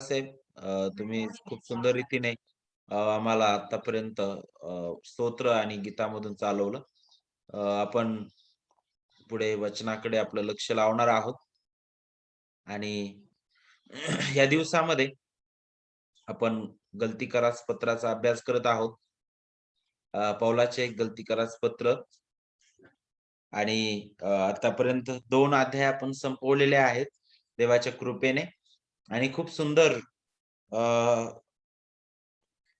साहेब, तुम्ही खूप सुंदर रीतीने आम्हाला आतापर्यंत स्तोत्र आणि गीतामधून चालवलं. आपण पुढे वचनाकडे आपलं लक्ष लावणार आहोत आणि या दिवसामध्ये आपण गलती करास पत्राचा अभ्यास करत आहोत. पौलाचे एक गलती करास पत्र आणि आतापर्यंत 2 अध्याय आपण संपवलेले आहेत देवाच्या कृपेने आणि खूप सुंदर अ,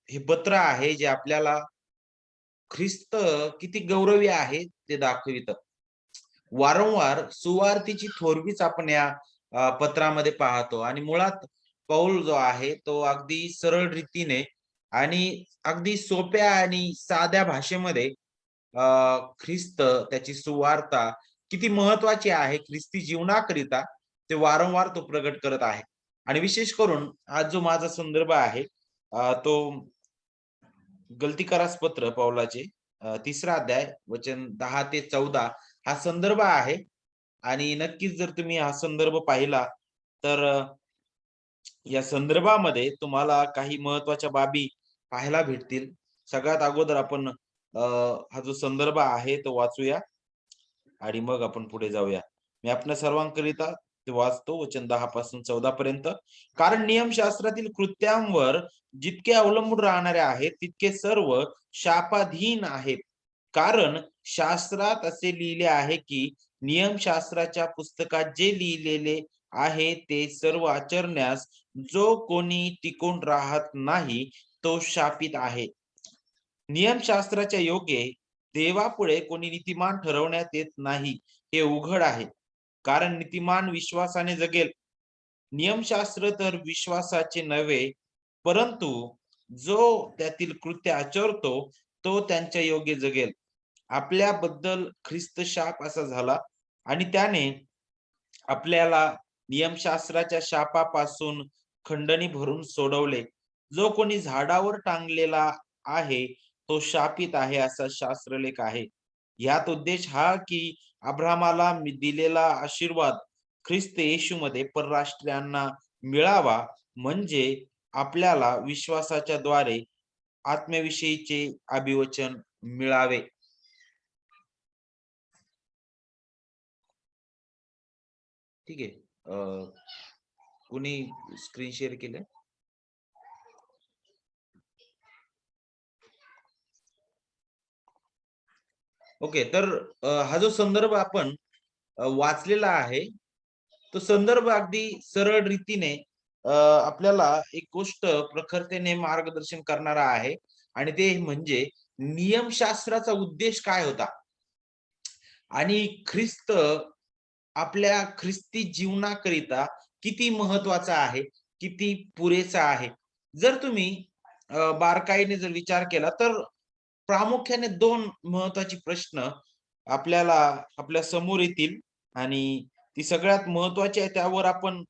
हे पत्र आहे जे आपल्याला ख्रिस्त किती गौरवी आहे ते दाखवितं. वारंवार सुवार्तेची थोरवीच आपण या पत्रामध्ये पाहतो आणि मुळात पौल जो आहे तो अगदी सरळ रीतीने आणि अगदी सोप्या आणि साध्या भाषेमध्ये ख्रिस्त त्याची सुवार्ता किती महत्वाची आहे ख्रिस्ती जीवनाकरिता ते वारंवार तो प्रगट करत आहे. आणि विशेष करून आज जो माझा संदर्भ आहे तो गलती करास पत्र पौलाचे 3रा अध्याय वचन 10 ते 14 हा संदर्भ आहे. आणि नक्कीच जर तुम्ही हा संदर्भ पाहिला तर या संदर्भामध्ये तुम्हाला काही महत्त्वाच्या बाबी पाहायला भेटतील. सगळ्यात अगोदर आपण हा जो संदर्भ आहे तो वाचूया आणि मग आपण पुढे जाऊया. मी आपल्या सर्वांकरिता ते वाचतो वचन 10 पासून 14 पर्यंत. कारण नियमशास्त्रातील कृत्यांवर जितके अवलंबून राहणारे आहेत, तितके सर्व शापाधीन आहेत. कारण शास्त्रात असे लिहिले आहे की नियमशास्त्राच्या पुस्तकात जे लिहिलेले आहे ते सर्व आचरण्यास जो कोणी टिकून राहत नाही, तो शापित आहे. नियमशास्त्राच्या योगे देवापुढे कोणी नीतिमान ठरवण्यात येत नाही, हे उघड आहे. कारण नीतिमान विश्वासाने जगेल. नियमशास्त्र तर विश्वासाचे नव्हे, परंतु जो त्यातील कृत्य आचरतो तो त्यांच्या योग्य जगेल. आपल्याबद्दल ख्रिस्त शाप असा झाला आणि त्याने आपल्याला नियमशास्त्राच्या शापापासून खंडणी भरून सोडवले. जो कोणी झाडावर टांगलेला आहे तो शापित आहे असा शास्त्रलेख आहे. यात उद्देश हा की अब्राहमाला दिलेला आशीर्वाद ख्रिस्त येशूमध्ये परराष्ट्रीयांना मिळावा, म्हणजे आपल्याला विश्वासाच्या द्वारे आत्म्याविषयीचे अभिवचन मिळावे. ठीक आहे. कुणी स्क्रीन शेअर केलंय? ओके. तर हा जो संदर्भ आपण वाचलेला आहे, तो संदर्भ अगदी सरळ रीतीने आपल्याला एक गोष्ट प्रखरतेने मार्गदर्शन करणारा आहे आणि ते म्हणजे नियमशास्त्राचा उद्देश काय होता आणि ख्रिस्त आपल्या ख्रिस्ती जीवनाकरिता किती महत्वाचा आहे, किती पुरेसा आहे. जर तुम्ही बारकाईने जर विचार केला तर प्रामुख्याने 2 महत्वाचे प्रश्न आपल्याला आपल्या समोर येतील आणि ती सगळ्यात महत्वाची आहे त्यावर आपण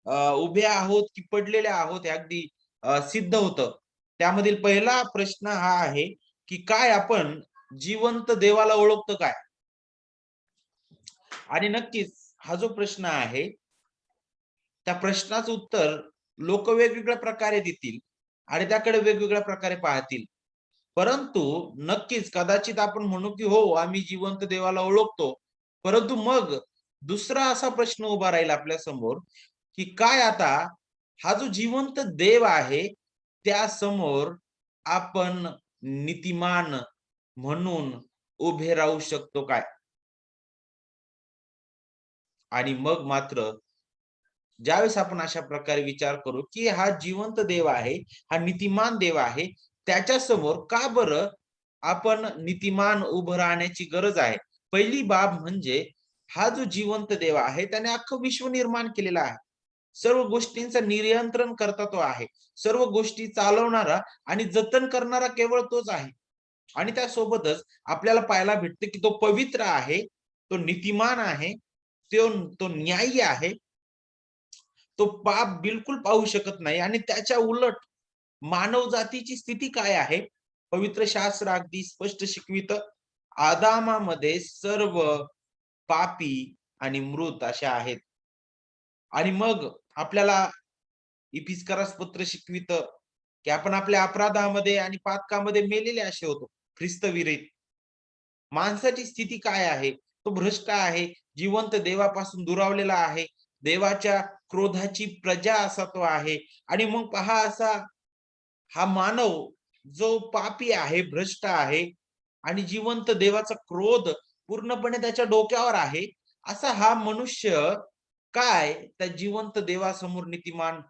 उभे आहोत की पडलेले आहोत हे अगदी सिद्ध होतं. त्यामधील पहिला प्रश्न हा आहे, की काय आपण जिवंत देवाला ओळखतो काय? आणि नक्कीच हा जो प्रश्न आहे, त्या प्रश्नाचं उत्तर लोक वेगवेगळ्या प्रकारे देतील आणि त्याकडे वेगवेगळ्या प्रकारे पाहतील. परंतु नक्कीच कदाचित आपण म्हणू, की हो आम्ही जिवंत देवाला ओळखतो. परंतु मग दुसरा असा प्रश्न उभा राहील आपल्या समोर, की काय आता हा जो जिवंत देव आहे, त्यासमोर आपण नीतिमान म्हणून उभे राहू शकतो काय? आणि मग मात्र ज्यावेळेस आपण अशा प्रकारे विचार करू, की हा जिवंत देव आहे, हा नीतिमान देव आहे, त्याच्यासमोर का बरं आपण नीतिमान उभं राहण्याची गरज आहे? पहिली बाब म्हणजे हा जो जिवंत देव आहे, त्याने अख्खं विश्व निर्माण केलेलं आहे. सर्व गोष्टींचं नियंत्रण करता तो आहे. सर्व गोष्टी चालवणारा आणि जतन करणारा केवळ तोच आहे. आणि त्यासोबतच आपल्याला पाहायला भेटतं, की तो पवित्र आहे, तो नीतिमान आहे, तो न्यायी आहे. तो पाप बिलकुल पाहू शकत नाही आणि त्याच्या उलट मानव जातीची स्थिती काय आहे? पवित्र शास्त्र अगदी स्पष्ट शिकवितं. आदामामध्ये सर्व पापी आणि मृत अशा आहेत. आणि मग आपल्याला इफिस्कारास पत्र शिकवित की आपण आपल्या अपराधामध्ये आणि पातकामध्ये मेलेले असे होतो, ख्रिस्तविरहित. माणसाची स्थिती काय आहे? तो भ्रष्ट आहे, जिवंत देवापासून दुरावलेला आहे, देवाच्या क्रोधाची प्रजा असा तो आहे. आणि मग पहा असा हा मानव जो पापी आहे, भ्रष्ट आहे आणि जिवंत देवाचा क्रोध पूर्णपणे त्याच्या डोक्यावर आहे. असा हा मनुष्य काय त्या जिवंत देवासमोर नीतिमान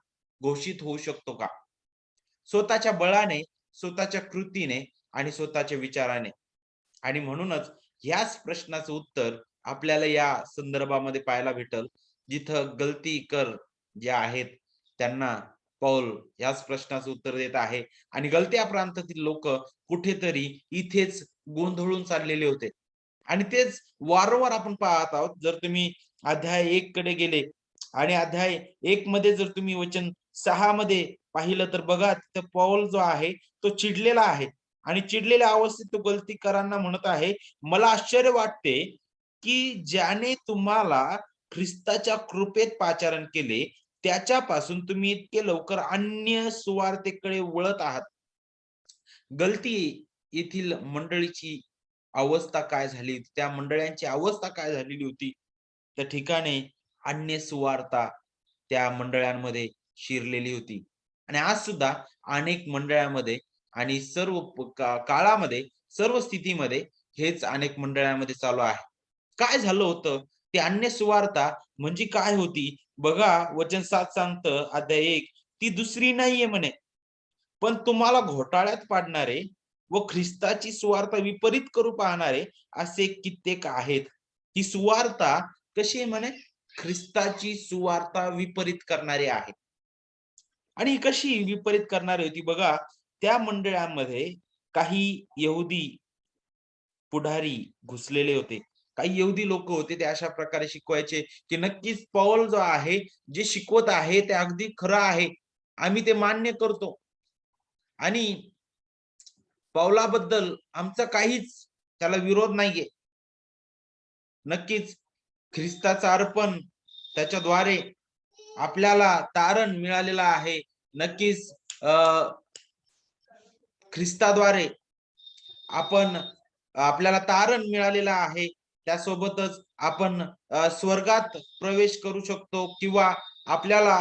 घोषित होऊ शकतो का? स्वतःच्या बळाने, स्वतःच्या कृतीने आणि स्वतःच्या विचाराने. आणि म्हणूनच ह्याच प्रश्नाचं उत्तर आपल्याला या संदर्भामध्ये पाहायला भेटल, जिथं गलतीकर जे आहेत त्यांना पौल ह्याच प्रश्नाचं उत्तर देत आहे. आणि गलत्या प्रांतातील लोकं कुठेतरी इथेच गोंधळून चाललेले होते. आणि तेच वारंवार आपण पाहत आहोत. जर तुम्ही अध्याय 1 कडे गेले आणि अध्याय 1 मध्ये जर तुम्ही वचन 6 मध्ये पाहिलं तर बघा तिथं पौल जो आहे तो चिडलेला आहे आणि चिडलेल्या अवस्थेत तो गलतीकारांना म्हणत आहे, मला आश्चर्य वाटते की ज्याने तुम्हाला ख्रिस्ताच्या कृपेत पाचारण केले त्याच्यापासून तुम्ही इतके लवकर अन्य सुवार्तेकडे वळत आहात. गलती येथील मंडळीची अवस्था काय झाली होती, त्या मंडळांची अवस्था काय झालेली होती, त्या ठिकाणी अन्य सुवार्ता त्या मंडळांमध्ये शिरलेली होती. आणि आज सुद्धा अनेक मंडळांमध्ये आणि सर्व काळामध्ये, सर्व स्थितीमध्ये हेच अनेक मंडळांमध्ये चालू आहे. काय झालं होतं? ती अन्य सुवार्ता म्हणजे काय होती? बघा वचन 7 सांगतं अध्याय 1, ती दुसरी नाहीये म्हणे. पण तुम्हाला घोटाळ्यात पाडणारे व ख्रिस्ताची सुवार्ता विपरीत करू पाहणारे असे कित्येक आहेत. ही सुवार्ता कशी आहे म्हणे? ख्रिस्ताची सुवार्ता विपरीत करणारी आहे. आणि ही कशी विपरीत करणारी होती बघा, त्या मंडळामध्ये काही यहुदी पुढारी घुसलेले होते. काही यहुदी लोक होते ते अशा प्रकारे शिकवायचे, की नक्कीच पौल जो आहे, जे शिकवत आहे ते अगदी खरं आहे. आम्ही ते मान्य करतो. आणि पौलाबद्दल आमचा काहीच त्याला विरोध नाहीये. नक्कीच ख्रिस्ताचं अर्पण त्याच्याद्वारे आपल्याला तारण मिळालेलं आहे. नक्कीच ख्रिस्ताद्वारे आपण आपल्याला तारण मिळालेलं आहे. त्यासोबतच आपण स्वर्गात प्रवेश करू शकतो किंवा आपल्याला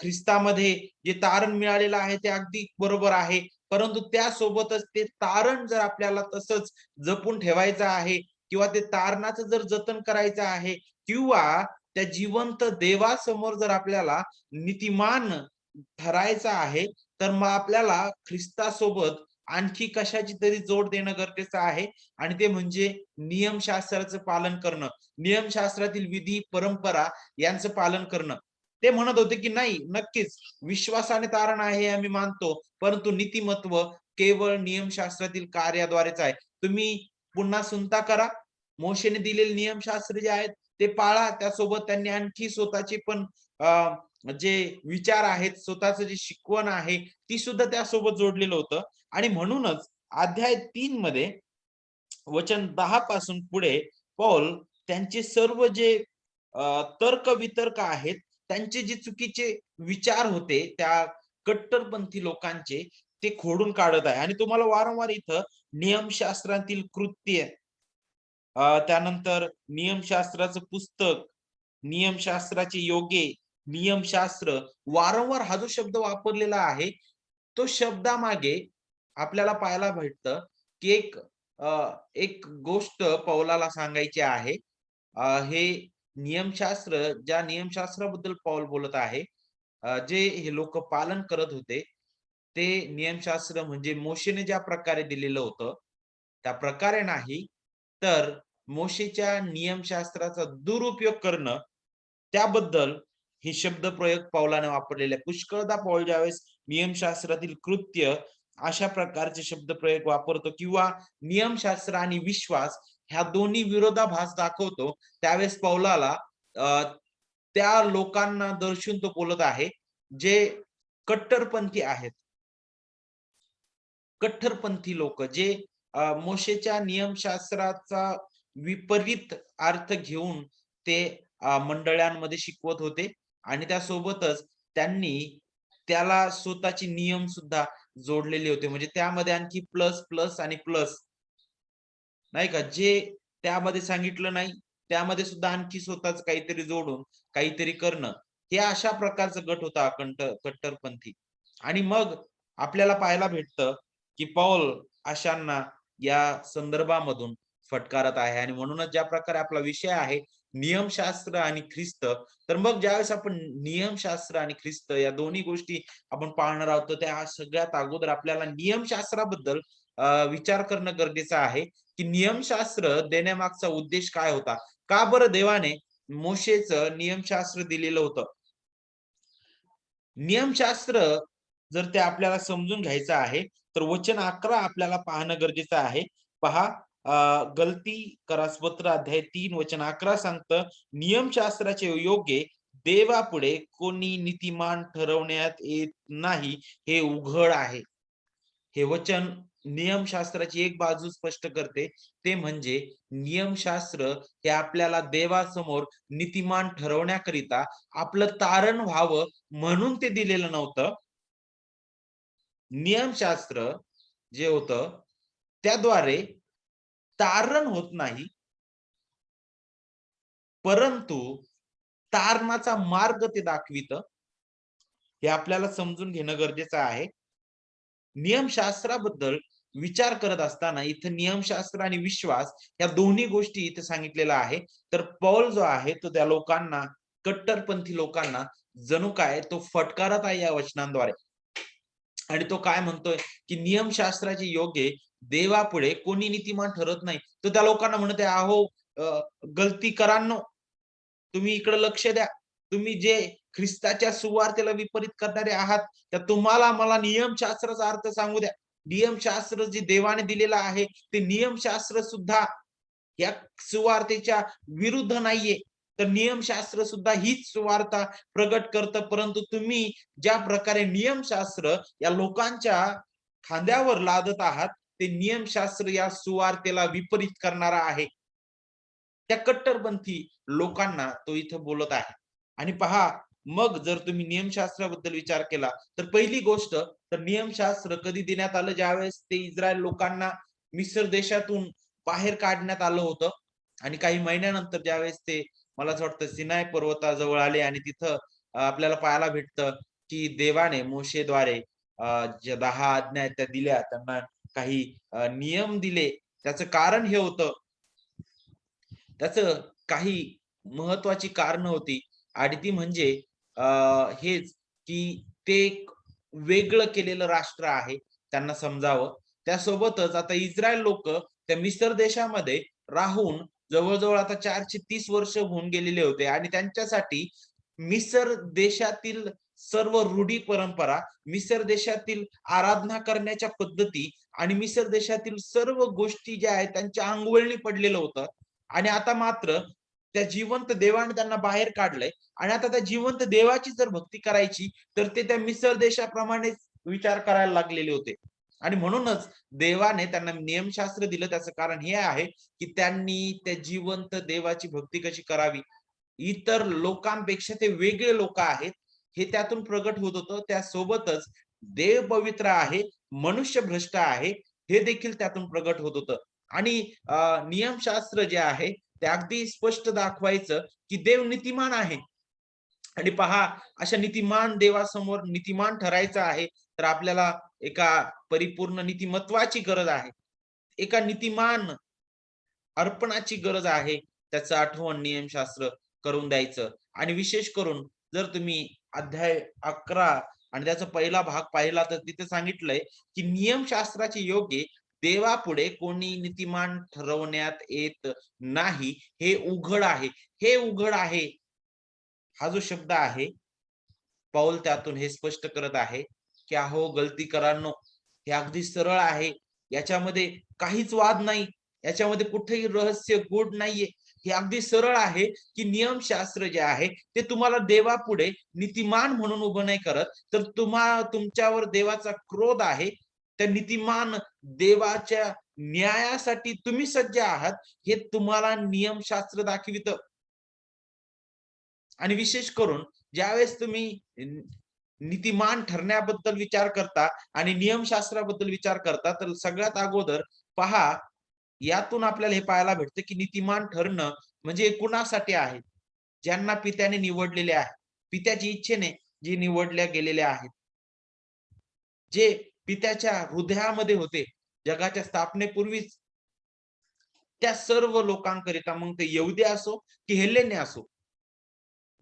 ख्रिस्तामध्ये जे तारण मिळालेलं आहे ते अगदी बरोबर आहे. परंतु त्यासोबतच ते तारण जर आपल्याला तसंच जपून ठेवायचं आहे किंवा ते तारणाचं जर जतन करायचं आहे किंवा त्या जिवंत देवासमोर जर आपल्याला नीतिमान ठरायचं आहे, तर मग आपल्याला ख्रिस्तासोबत आणखी कशाची तरी जोड देणं गरजेचं आहे. आणि ते म्हणजे नियमशास्त्राचं पालन करणं. नियमशास्त्रातील विधी, परंपरा यांचं पालन करणं. ते म्हणत होते, की नाही नक्कीच विश्वासाने तारण आहे हे आम्ही मानतो, परंतु नीतिमत्व केवळ नियमशास्त्रातील कार्याद्वारेच आहे. तुम्ही पुन्हा सुनता करा. मोशेने दिलेले नियमशास्त्र जे आहेत ते पाळा. त्यासोबत त्यांनी आणखी स्वतःचे पण जे विचार आहेत, स्वतःचं जे शिकवण आहे, ती सुद्धा त्यासोबत जोडलेलं होतं. आणि म्हणूनच अध्याय 3 मध्ये वचन 10 पासून पुढे पौल त्यांचे सर्व जे तर्क-वितर्क आहेत, त्यांचे जे चुकीचे विचार होते त्या कट्टरपंथी लोकांचे, ते खोडून काढत आहे. आणि तुम्हाला वारंवार इथं नियमशास्त्रातील कृत्य, त्यानंतर नियमशास्त्राचं पुस्तक, नियमशास्त्राचे योगे, नियमशास्त्र वारंवार हा जो शब्द वापरलेला आहे, तो शब्दामागे आपल्याला पाहायला भेटतं, की एक गोष्ट पौलाला सांगायची आहे. हे नियमशास्त्र ज्या नियमशास्त्राबद्दल पौल बोलत आहे, जे हे लोकं पालन करत होते, ते नियमशास्त्र म्हणजे मोशेने ज्या प्रकारे दिलेलं होतं, त्या प्रकारे नाही, तर मोशेच्या नियमशास्त्राचा दुरुपयोग करणं, त्याबद्दल हे शब्दप्रयोग पौलाने वापरलेले आहे. पुष्कळदा पौल ज्यावेळेस नियमशास्त्रातील कृत्य अशा प्रकारचे शब्दप्रयोग वापरतो किंवा नियमशास्त्र आणि विश्वास ह्या दोन्ही विरोधाभास दाखवतो, त्यावेळेस पौलाला त्या लोकांना दर्शवून तो बोलत आहे, जे कट्टरपंथी आहेत. कट्टरपंथी लोक जे मोशेच्या नियमशास्त्राचा विपरीत अर्थ घेऊन ते मंडळांमध्ये शिकवत होते. आणि त्यासोबतच त्यांनी त्याला स्वतःचे नियम सुद्धा जोडलेले होते. म्हणजे त्यामध्ये आणखी प्लस, प्लस आणि प्लस नाही का, जे त्यामध्ये सांगितलं नाही, त्यामध्ये सुद्धा आणखी स्वतःच काहीतरी जोडून काहीतरी करणं. हे अशा प्रकारचा गट होता कट्टरपंथी. आणि मग आपल्याला पाहायला भेटतं, की पौल अशांना या संदर्भामधून फटकारत आहे आणि म्हणूनच ज्या प्रकारे आपला विषय आहे नियमशास्त्र आणि ख्रिस्त. तर मग ज्यावेळेस आपण नियमशास्त्र आणि ख्रिस्त या दोन्ही गोष्टी आपण पाहणार आहोत, तर त्या सगळ्यात अगोदर आपल्याला नियमशास्त्राबद्दल विचार करणं गरजेचं आहे, की नियमशास्त्र देण्यामागचा उद्देश काय होता? का बरं देवाने मोशेचं नियमशास्त्र दिलेलं होतं? नियमशास्त्र जर ते आपल्याला समजून घ्यायचं आहे, तर वचन 11 आपल्याला पाहणं गरजेचं आहे. पहा गलती करासपत्र अध्याय 3 वचन 11 सांगतं, नियमशास्त्राचे योग्य देवापुढे कोणी नीतिमान ठरवण्यात येत नाही, हे उघड आहे. हे वचन नियमशास्त्राची एक बाजू स्पष्ट करते, ते म्हणजे नियमशास्त्र हे आपल्याला देवासमोर नीतिमान ठरवण्याकरिता आपलं तारण व्हावं म्हणून ते दिलेलं नव्हतं. नियमशास्त्र जे होतं त्याद्वारे तारण होत नाही, परंतु तारणाचा मार्ग ते दाखवितं. हे आपल्याला समजून घेणं गरजेचं आहे. नियमशास्त्राबद्दल विचार करत असताना इथं नियमशास्त्र आणि विश्वास या दोन्ही गोष्टी इथे सांगितलेल्या आहे. तर पौल जो आहे तो त्या लोकांना, कट्टरपंथी लोकांना जणू काय तो फटकारत आहे या वचनांद्वारे. आणि तो काय म्हणतोय, की नियमशास्त्राचे योग्य देवापुढे कोणी नीतिमान ठरत नाही. तो त्या लोकांना म्हणत आहे, "अहो गलतीकरांनो, तुम्ही इकडे लक्ष द्या. तुम्ही जे ख्रिस्ताच्या सुवार्तेला विपरीत करणारे आहात, तर तुम्हाला मला नियमशास्त्राचा अर्थ सांगू द्या. नियमशास्त्र जे देवाने दिलेलं आहे, ते नियमशास्त्र सुद्धा या सुवार्तेच्या विरुद्ध नाहीये. तर नियमशास्त्र सुद्धा हीच सुवार्ता प्रगट करतं. परंतु तुम्ही ज्या प्रकारे नियमशास्त्र या लोकांच्या खांद्यावर लादत आहात, ते नियमशास्त्र या सुवार्तेला विपरीत करणारा आहे. त्या कट्टरपंथी लोकांना तो इथं बोलत आहे. आणि पहा, मग जर तुम्ही नियमशास्त्राबद्दल विचार केला, तर पहिली गोष्ट तर नियमशास्त्र कधी देण्यात आलं, ज्यावेळेस ते इस्रायल लोकांना मिस्र देशातून बाहेर काढण्यात आलं होतं. आणि काही महिन्यानंतर ज्यावेळेस ते मला असं वाटतं सिनाय पर्वताजवळ आले आणि तिथं आपल्याला पाहायला भेटतं, की देवाने मोशेद्वारे ज्या 10 आज्ञा आहेत त्या दिल्या. त्यांना काही नियम दिले. त्याचं कारण हे होतं, त्याचं काही महत्वाची कारणं होती आणि ती म्हणजे अ, हेच की ते एक वेगळं केलेलं राष्ट्र आहे, त्यांना समजावं. त्यासोबतच आता इस्रायल लोकं त्या मिस्र देशामध्ये राहून जवळ-जवळ आता 430 वर्ष होऊन गेलेले होते आणि त्यांच्यासाठी मिस्र देशातील सर्व रूढी परंपरा, मिस्र देशातील आराधना करण्याच्या पद्धती आणि मिस्र देशातील सर्व गोष्टी ज्या आहेत त्यांच्या अंगवळणी पडलेलं होतं. आणि आता मात्र त्या जिवंत देवाने त्यांना बाहेर काढलंय आणि आता त्या जिवंत देवाची जर भक्ती करायची, तर ते त्या मिसर देशाप्रमाणेच विचार करायला लागलेले होते. आणि म्हणूनच देवाने त्यांना नियमशास्त्र दिलं. त्याचं कारण हे आहे, की त्यांनी त्या जिवंत देवाची भक्ती कशी करावी. इतर लोकांपेक्षा ते वेगळे लोक आहेत, हे त्यातून प्रगट होत होतं. त्यासोबतच देव पवित्र आहे, मनुष्य भ्रष्ट आहे, हे देखील त्यातून प्रगट होत होतं. आणि नियमशास्त्र जे आहे, ते अगदी स्पष्ट दाखवायचं, की देव नीतिमान आहे. आणि पहा, अशा नीतिमान देवासमोर नीतिमान ठरायचं आहे, तर आपल्याला एका परिपूर्ण नीतिमत्वाची गरज आहे. एका नीतिमान अर्पणाची गरज आहे. त्याचं आठवण नियमशास्त्र करून द्यायचं. आणि विशेष करून जर तुम्ही अध्याय 11 आणि त्याचा पहिला भाग पाहिला, तर तिथे सांगितलंय, की नियमशास्त्राचे योग्य देवापुढे कोणी नीतिमान ठरवण्यात येत नाही. हे उघड आहे. हे उघड आहे. हा जो शब्द आहे, पौल त्यातून हे स्पष्ट करत आहे, की "अहो गलतीकरांनो, हे अगदी सरळ आहे. याच्यामध्ये काहीच वाद नाही. याच्यामध्ये कुठेही रहस्य, गूढ नाहीये. हे अगदी सरळ आहे, की नियमशास्त्र जे आहे, ते तुम्हाला देवापुढे नीतिमान म्हणून उभं नाही करत, तर तुमच्यावर देवाचा क्रोध आहे. त्या नीतिमान देवाच्या न्यायासाठी तुम्ही सज्ज आहात, हे तुम्हाला नियमशास्त्र दाखवितं." आणि विशेष करून ज्यावेळेस तुम्ही नीतिमान ठरण्याबद्दल विचार करता आणि नियमशास्त्राबद्दल विचार करता, तर सगळ्यात अगोदर पहा, यातून आपल्याला हे पाहायला भेटतं की नीतिमान ठरणं म्हणजे कुणासाठी आहे? ज्यांना पित्याने निवडलेले आहे. पित्याच्या इच्छेने जे निवडल्या गेलेल्या आहेत. जे पित्याच्या हृदयामध्ये होते जगाच्या स्थापनेपूर्वीच, त्या सर्व लोकांकरिता, मग ते यहुदी असो की हेलेने असो,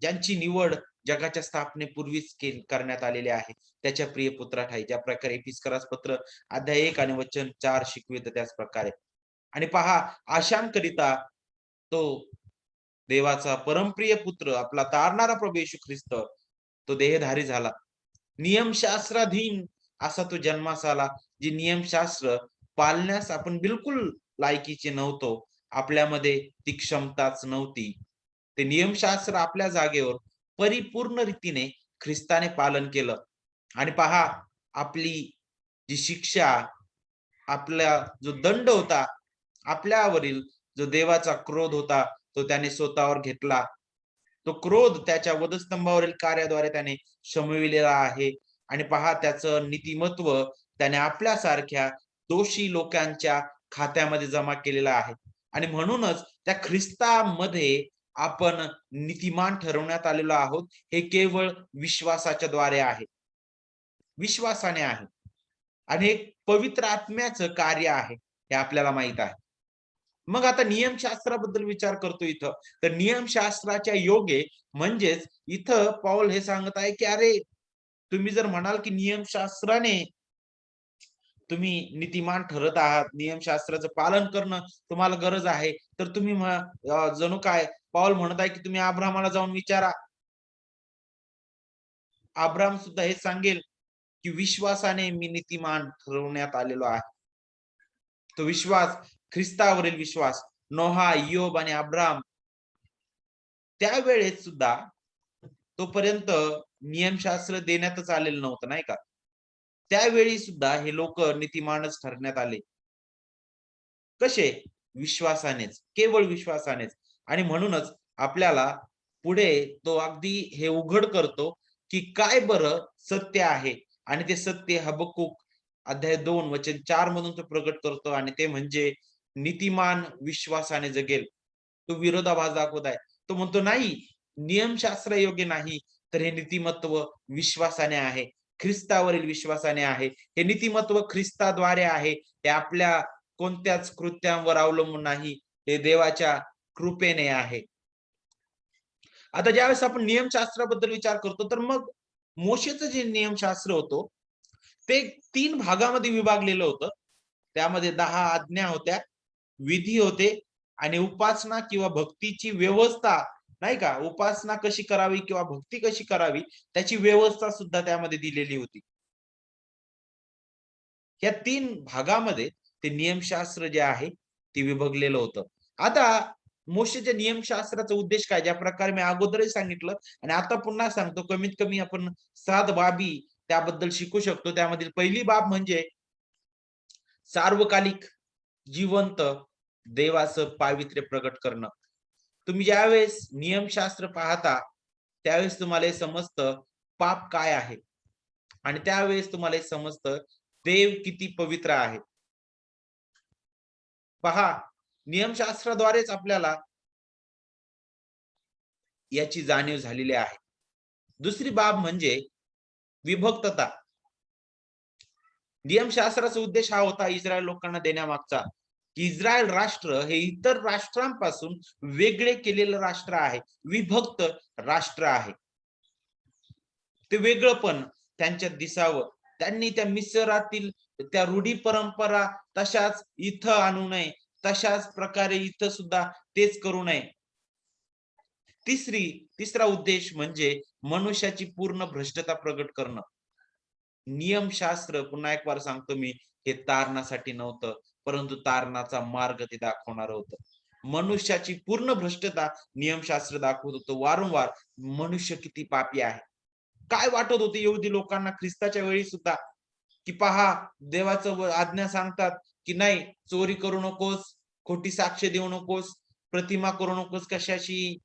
ज्यांची निवड जगाच्या स्थापनेपूर्वीच करण्यात आलेली आहे, त्याच्या प्रिय पुत्रा ठाई. ज्या प्रकारे इपिस्करास पत्र अध्याय 1 आणि वचन 4 शिकवितं त्याच प्रकारे. आणि पहा, अशांकरिता तो देवाचा परमप्रिय पुत्र, आपला तारणारा प्रभू येशू ख्रिस्त, तो देहधारी झाला. नियमशास्त्राधीन असा तो जन्मास आला, जे नियमशास्त्र पाळण्यास आपण बिलकुल लायकीचे नव्हतो. आपल्यामध्ये ती क्षमताच नव्हती. ते नियमशास्त्र आपल्या जागेवर परिपूर्ण रीतीने ख्रिस्ताने पालन केलं. आणि पहा, आपली जी शिक्षा, आपला जो दंड होता, आपल्यावरील जो देवाचा क्रोध होता, तो त्याने स्वतःवर घेतला. तो क्रोध त्याच्या वधस्तंभावरील कार्याद्वारे त्याने शमविलेला आहे. आणि पहा, त्याचं नीतिमत्व त्याने आपल्यासारख्या दोषी लोकांच्या खात्यामध्ये जमा केलेला आहे. आणि म्हणूनच त्या ख्रिस्तामध्ये आपण नीतिमान ठरवण्यात आलेलो आहोत. हे केवळ विश्वासाच्या द्वारे आहे. विश्वासाने आहे. आणि एक पवित्र आत्म्याचं कार्य आहे, हे आपल्याला माहित आहे. मग आता नियमशास्त्राबद्दल विचार करतो इथं, तर नियमशास्त्राच्या योगे म्हणजेच इथं पौल हे सांगत आहे, की अरे, तुम्ही जर म्हणाल की नियमशास्त्राने तुम्ही नीतिमान ठरत आहात, नियमशास्त्राचं पालन करणं तुम्हाला गरज आहे, तर तुम्ही जणू काय पौल म्हणत आहे, की तुम्ही अब्राहमाला जाऊन विचारा. अब्राहम सुद्धा हे सांगेल, की विश्वासाने मी नीतिमान ठरवण्यात आलेलो आहे. तो विश्वास, ख्रिस्तावरील विश्वास, नोहा, इयोब आणि अब्राहम त्यावेळेस सुद्धा तोपर्यंत नियमशास्त्र देण्यातच आलेलं नव्हतं, नाही का? त्यावेळी सुद्धा हे लोक नीतिमानच ठरण्यात आले. कसे? विश्वासानेच, केवळ विश्वासानेच. आणि म्हणूनच आपल्याला पुढे तो अगदी हे उघड करतो, की काय बरं सत्य आहे. आणि ते सत्य हबक्कूक अध्याय 2 वचन 4 मधून तो प्रगट करतो. आणि ते म्हणजे नीतिमान विश्वासाने जगेल. तो विरोधाभास दाखवत आहे. तो म्हणतो नाही, नियमशास्त्र योग्य नाही, तर हे नीतिमत्व विश्वासाने आहे. ख्रिस्तावरील विश्वासाने आहे. हे नीतिमत्व ख्रिस्ताद्वारे आहे. हे आपल्या कोणत्याच कृत्यांवर अवलंबून नाही. हे देवाच्या कृपेने आहे. आता ज्यावेळेस आपण नियमशास्त्राबद्दल विचार करतो, तर मग मोशेचं जे नियमशास्त्र होतं, ते 3 भागामध्ये विभागलेलं होतं. त्यामध्ये 10 आज्ञा होत्या, विधी होते आणि उपासना किंवा भक्तीची व्यवस्था, नाही का? उपासना कशी करावी किंवा भक्ती कशी करावी, त्याची व्यवस्था सुद्धा त्यामध्ये दिलेली होती. या 3 भागामध्ये ते नियमशास्त्र जे आहे, ते विभागलेलं होतं. आता मोशेच्या नियमशास्त्राचा उद्देश काय? ज्या प्रकारे मी अगोदरही सांगितलं आणि आता पुन्हा सांगतो, कमीत कमी आपण 7 बाबी त्याबद्दल शिकू शकतो. त्यामधील पहिली बाब म्हणजे सार्वकालिक जिवंत देवाचं पावित्र्य प्रगट करणं. तुम्ही ज्यावेळेस नियमशास्त्र पाहता, त्यावेळेस तुम्हाला हे समजतं पाप काय आहे आणि त्यावेळेस तुम्हाला हे समजतं देव किती पवित्र आहे. पहा, नियमशास्त्राद्वारेच आपल्याला याची जाणीव झालेली आहे. दुसरी बाब म्हणजे विभक्तता. नियमशास्त्राचा उद्देश हा होता इस्रायल लोकांना देण्यामागचा, की इस्रायल राष्ट्र हे इतर राष्ट्रांपासून वेगळे केलेलं राष्ट्र आहे, विभक्त राष्ट्र आहे. ते वेगळंपण त्यांच्यात दिसावं. त्यांनी त्या मिसरातील त्या रूढी परंपरा तशाच इथं आणू नये. तशाच प्रकारे इथं सुद्धा तेच करू नये. तिसरा उद्देश म्हणजे मनुष्याची पूर्ण भ्रष्टता प्रगट करणं. नियमशास्त्र, पुन्हा एक वार सांगतो मी, हे तारणासाठी नव्हतं, परंतु तारणाचा मार्ग ते दाखवणार होतं. मनुष्याची पूर्ण भ्रष्टता नियमशास्त्र दाखवत होतं वारंवार. मनुष्य किती पापी आहे. काय वाटत होते यहुदी लोकांना ख्रिस्ताच्या वेळी सुद्धा, की पहा, देवाचं आज्ञा सांगतात, की नाही, चोरी करू नकोस, खोटी साक्ष देऊ नकोस, प्रतिमा करू नकोस, कशाची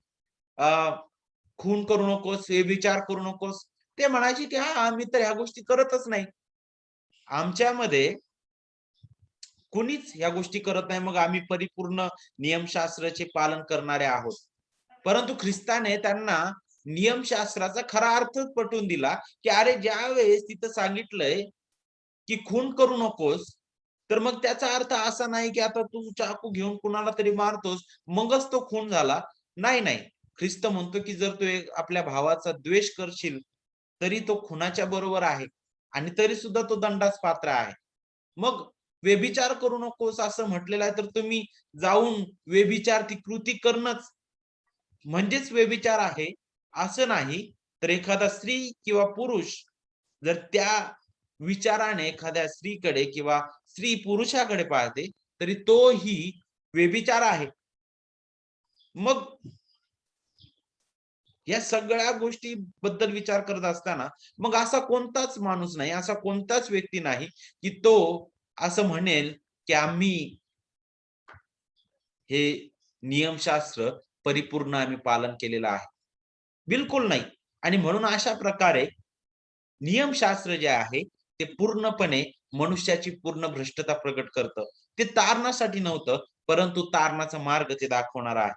खून करू नकोस, व्यभिचार करू नकोस. ते म्हणायचे की हा आम्ही तर ह्या गोष्टी करतच नाही. आमच्यामध्ये कुणीच ह्या गोष्टी करत नाही, मग आम्ही परिपूर्ण नियमशास्त्राचे पालन करणारे आहोत. परंतु ख्रिस्ताने त्यांना नियमशास्त्राचा खरा अर्थच पटवून दिला, की अरे ज्यावेळेस तिथं सांगितलंय, की खून करू नकोस, तर मग त्याचा अर्थ असा नाही, की आता तू चाकू घेऊन कुणाला तरी मारतोस, मगच तो खून झाला. नाही, नाही. ख्रिस्त म्हणतो, की जर तू एक आपल्या भावाचा द्वेष करशील, तरी तो खुनाच्या बरोबर आहे आणि तरी सुद्धा तो दंडास पात्र आहे. मग व्यभिचार करू नकोस असं म्हटलेलं आहे, तर तुम्ही जाऊन व्यभिचार ती कृती करणंच म्हणजेच व्यभिचार आहे, असं नाही. तर एखादा स्त्री किंवा पुरुष जर त्या विचाराने एखाद्या स्त्रीकडे किंवा स्त्री पुरुषाकडे पाहते, तरी तोही व्यभिचार आहे. मग या सगळ्या गोष्टीबद्दल विचार करत असताना, मग असा कोणताच माणूस नाही, असा कोणताच व्यक्ती नाही, की तो असं म्हणेल, की आम्ही हे नियमशास्त्र परिपूर्ण आम्ही पालन केलेलं आहे. बिलकुल नाही. आणि म्हणून अशा प्रकारे नियमशास्त्र जे आहे, ते पूर्णपणे मनुष्याची पूर्ण भ्रष्टता प्रकट करतं. ते तारणासाठी नव्हतं, परंतु तारणाचा मार्ग ते दाखवणार आहे.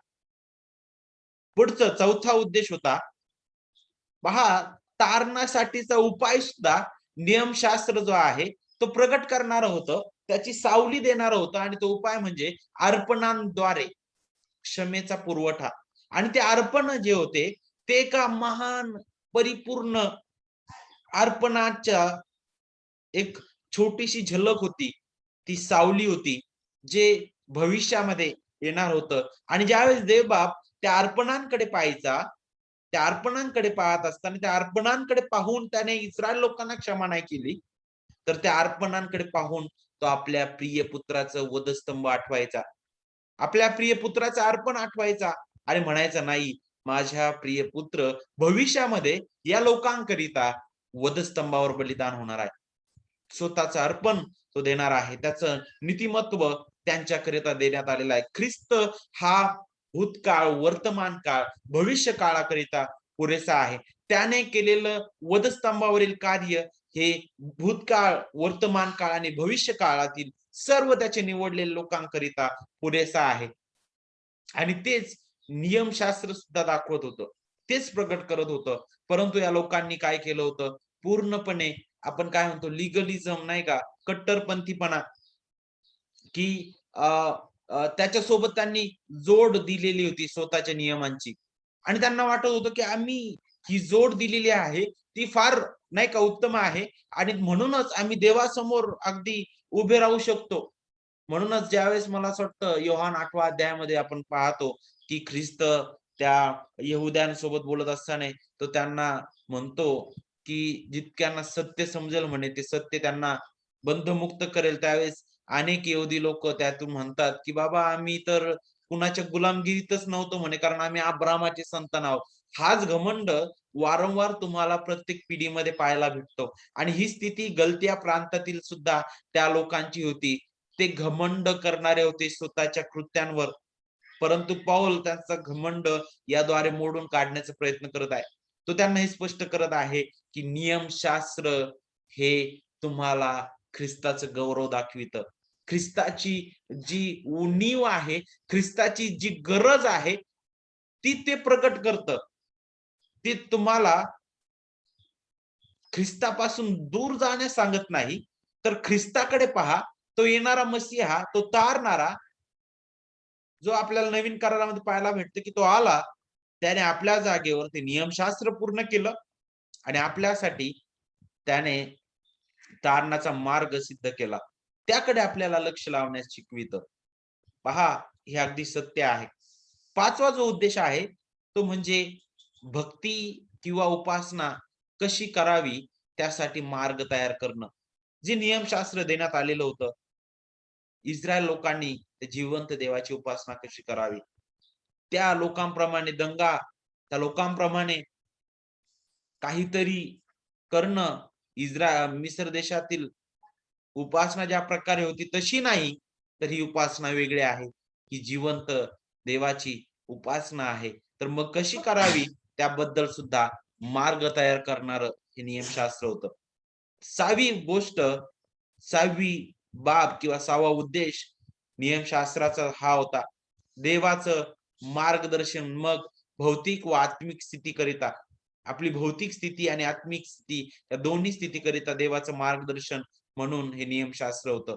पुढचं चौथा उद्देश होता, पहा तारणासाठीचा उपाय सुद्धा नियमशास्त्र जो आहे, तो प्रकट करणारं होतं. त्याची सावली देणारं होतं आणि तो उपाय म्हणजे अर्पणांद्वारे क्षमेचा पुरवठा. आणि ते अर्पण जे होते, ते एका महान परिपूर्ण अर्पणाच्या एक छोटीशी झलक होती. ती सावली होती, जे भविष्यामध्ये येणार होतं आणि ज्यावेळेस देवबाप त्या अर्पणांकडे पाहायचा, त्या अर्पणांकडे पाहत असताना त्या अर्पणांकडे पाहून त्याने इस्रायल लोकांना क्षमा नाही केली, तर त्या अर्पणांकडे पाहून तो आपल्या प्रिय पुत्राचं वधस्तंभ आठवायचा. आपल्या प्रिय पुत्राचं अर्पण आठवायचा आणि म्हणायचा, "नाही, माझ्या प्रिय पुत्र भविष्यामध्ये या लोकांकरिता वधस्तंभावर बलिदान होणार आहे." स्वतःचं अर्पण तो देणार आहे. त्याचं नीतिमत्व त्यांच्याकरिता देण्यात आलेलं आहे. ख्रिस्त हा भूतकाळ, वर्तमान काळ, भविष्य काळाकरिता पुरेसा आहे. त्याने केलेलं वधस्तंभावरील कार्य हे भूतकाळ, वर्तमान काळ आणि भविष्य काळातील सर्व त्याचे निवडलेल्या लोकांकरिता पुरेसा आहे. आणि तेच नियमशास्त्र सुद्धा दाखवत होतं. तेच प्रकट करत होतं. परंतु या लोकांनी काय केलं होतं, पूर्णपणे आपण काय म्हणतो लिगलिझम नाही का, कट्टरपंथीपणा, की अ, त्याच्यासोबत त्यांनी जोड दिलेली होती स्वतःच्या नियमांची. आणि त्यांना वाटत होतं, की आम्ही ही जोड दिलेली आहे, ती फार नाही का उत्तम आहे आणि म्हणूनच आम्ही देवासमोर अगदी उभे राहू शकतो. म्हणूनच ज्यावेळेस मला असं वाटतं योहान 8व्या अध्यायामध्ये आपण पाहतो, की ख्रिस्त त्या यहुद्यांसोबत बोलत असताना तो त्यांना म्हणतो, की जितक्यांना सत्य समजेल म्हणे ते सत्य त्यांना बंधमुक्त करेल. त्यावेळेस अनेक यहुदी लोकं त्यातून म्हणतात, की "बाबा आम्ही तर कुणाच्या गुलामगिरीतच नव्हतो म्हणे, कारण आम्ही अब्राहामाचे संतान आहोत." हाच घमंड वारंवार तुम्हाला प्रत्येक पिढीमध्ये पाहायला भेटतो आणि ही स्थिती गलतिया प्रांतातील सुद्धा त्या लोकांची होती. ते घमंड करणारे होते स्वतःच्या कृत्यांवर. परंतु पौल त्यांचा घमंड याद्वारे मोडून काढण्याचा प्रयत्न करत आहे. तो त्यांना हे स्पष्ट करत आहे, की नियमशास्त्र हे तुम्हाला ख्रिस्ताचं गौरव दाखवितं. ख्रिस्ताची जी उणीव आहे, ख्रिस्ताची जी गरज आहे, ती ते प्रकट करतं. ते तुम्हाला ख्रिस्तापासून दूर जाण्यास सांगत नाही, तर ख्रिस्ताकडे पहा. तो येणारा मसीहा, तो तारणारा, जो आपल्याला नवीन करारामध्ये पाहायला भेटतो, की तो आला. त्याने आपल्या जागेवर ते नियमशास्त्र पूर्ण केलं आणि आपल्यासाठी त्याने तारणाचा मार्ग सिद्ध केला. त्याकडे आपल्याला लक्ष लावण्यास शिकवितं. पहा, हे अगदी सत्य आहे. 5वा जो उद्देश आहे, तो म्हणजे भक्ती किंवा उपासना कशी करावी, त्यासाठी मार्ग तयार करणं. जे नियमशास्त्र देण्यात आलेलं होतं, इस्रायल लोकांनी ते जिवंत देवाची उपासना कशी करावी. त्या लोकांप्रमाणे त्या लोकांप्रमाणे काहीतरी करणं, मिस्र देशातील उपासना ज्या प्रकारे होती तशी नाही, तर ही उपासना वेगळी आहे. ही जिवंत देवाची उपासना आहे. तर मग कशी करावी त्याबद्दल सुद्धा मार्ग तयार करणारं हे नियमशास्त्र होतं. 6वी गोष्ट, 6वी बाब किंवा 6वा उद्देश नियमशास्त्राचा हा होता, देवाचं मार्गदर्शन. मग भौतिक व आत्मिक स्थितीकरिता, आपली भौतिक स्थिती आणि आत्मिक स्थिती या दोन्ही स्थितीकरिता देवाचं मार्गदर्शन म्हणून हे नियमशास्त्र होतं.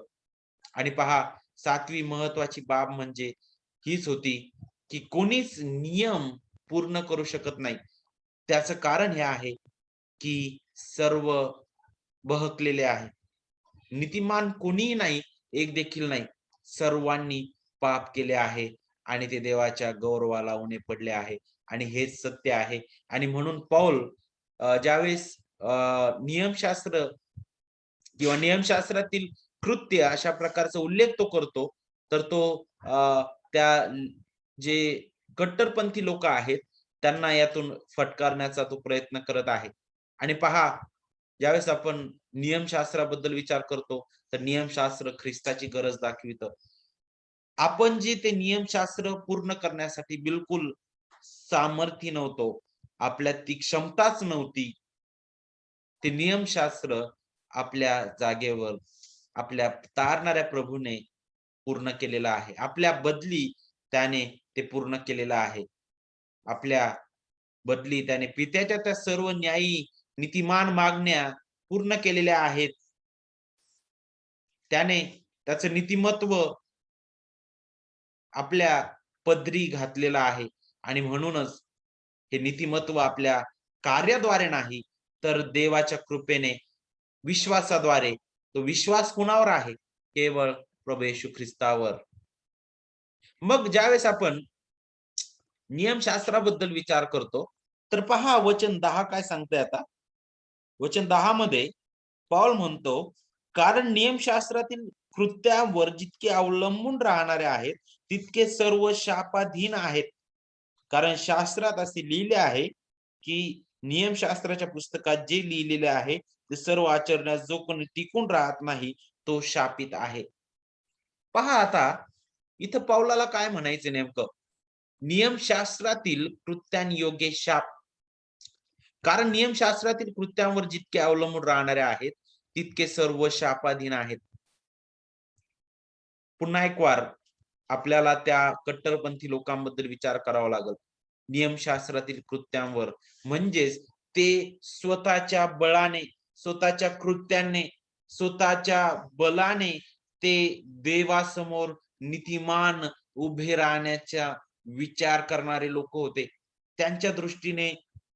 आणि पहा, 7वी महत्वाची बाब म्हणजे हीच होती, की कोणीच नियम पूर्ण करू शकत नाही. त्याचं कारण हे आहे, की सर्व बहकलेले आहेत. नीतिमान कोणीही नाही, एक देखील नाही. सर्वांनी पाप केले आहे आणि ते देवाच्या गौरवाला उणे पडले आहे. आणि हेच सत्य आहे. आणि म्हणून पौल ज्यावेळेस नियमशास्त्र किंवा नियमशास्त्रातील कृत्य अशा प्रकारचा उल्लेख तो करतो, तर तो त्या जे कट्टरपंथी लोक आहेत, त्यांना यातून फटकारण्याचा तो प्रयत्न करत आहे. आणि पहा, ज्यावेळेस आपण नियमशास्त्राबद्दल विचार करतो, तर नियमशास्त्र ख्रिस्ताची गरज दाखवितं. आपण जे ते नियमशास्त्र पूर्ण करण्यासाठी बिलकुल सामर्थ्य नव्हतो, आपल्यात ती क्षमताच नव्हती. ते नियमशास्त्र आपल्या जागेवर आपल्या तारणाऱ्या प्रभूने पूर्ण केलेलं आहे. आपल्या बदली त्याने ते पूर्ण केलेलं आहे. आपल्या बदली त्याने पित्याच्या त्या सर्व न्यायी, नीतिमान मागण्या पूर्ण केलेल्या आहेत. त्याने त्याचं नीतिमत्व आपल्या पदरी घातलेलं आहे. आणि म्हणूनच हे नीतिमत्व आपल्या कार्याद्वारे नाही, तर देवाच्या कृपेने, विश्वासाद्वारे. तो विश्वास कुणावर आहे? केवळ प्रभू येशू ख्रिस्तावर. मग ज्यावेळेस आपण नियमशास्त्राबद्दल विचार करतो, तर पहा वचन 10 काय सांगतंय आता. वचन 10 मध्ये पौल म्हणतो, कारण नियमशास्त्रातील कृत्यांवर जितके अवलंबून राहणारे आहेत, तितके सर्व शापाधीन आहेत. कारण शास्त्रात असे लिहिले आहे, की नियमशास्त्राच्या पुस्तकात जे लिहिलेले आहे, ते सर्व आचरण्यास जो कोणी टिकून राहत नाही, तो शापित आहे. पहा आता, इथं पौलाला काय म्हणायचं नेमकं? नियमशास्त्रातील कृत्यांयोगे शाप. कारण नियमशास्त्रातील कृत्यांवर जितके अवलंबून राहणारे आहेत, तितके सर्व शापाधीन आहेत. पुन्हा एक वार आपल्याला त्या कट्टरपंथी लोकांबद्दल विचार करावा लागेल. नियमशास्त्रातील कृत्यांवर म्हणजेच ते स्वतःच्या बळाने, स्वतःच्या कृत्याने, स्वतःच्या बलाने ते देवासमोर नीतिमान उभे राहण्याचा विचार करणारे लोक होते. त्यांच्या दृष्टीने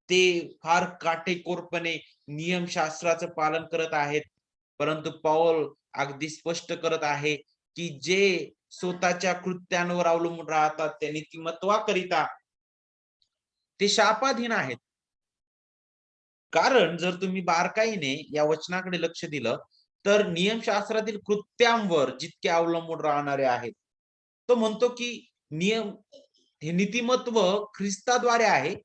ते फार काटेकोरपणे नियमशास्त्राचं पालन करत आहेत. परंतु पौल अगदी स्पष्ट करत आहे, की जे स्वतःच्या कृत्यांवर अवलंबून राहतात, त्या नीतिमत्वाकरिता ते शापाधीन आहेत. कारण जर तुम्ही बारकाईने या वचनाकडे लक्ष दिलं, तर नियमशास्त्रातील कृत्यांवर जितके अवलंबून राहणारे आहेत, तो म्हणतो की नियम, हे नीतिमत्व ख्रिस्ताद्वारे आहे.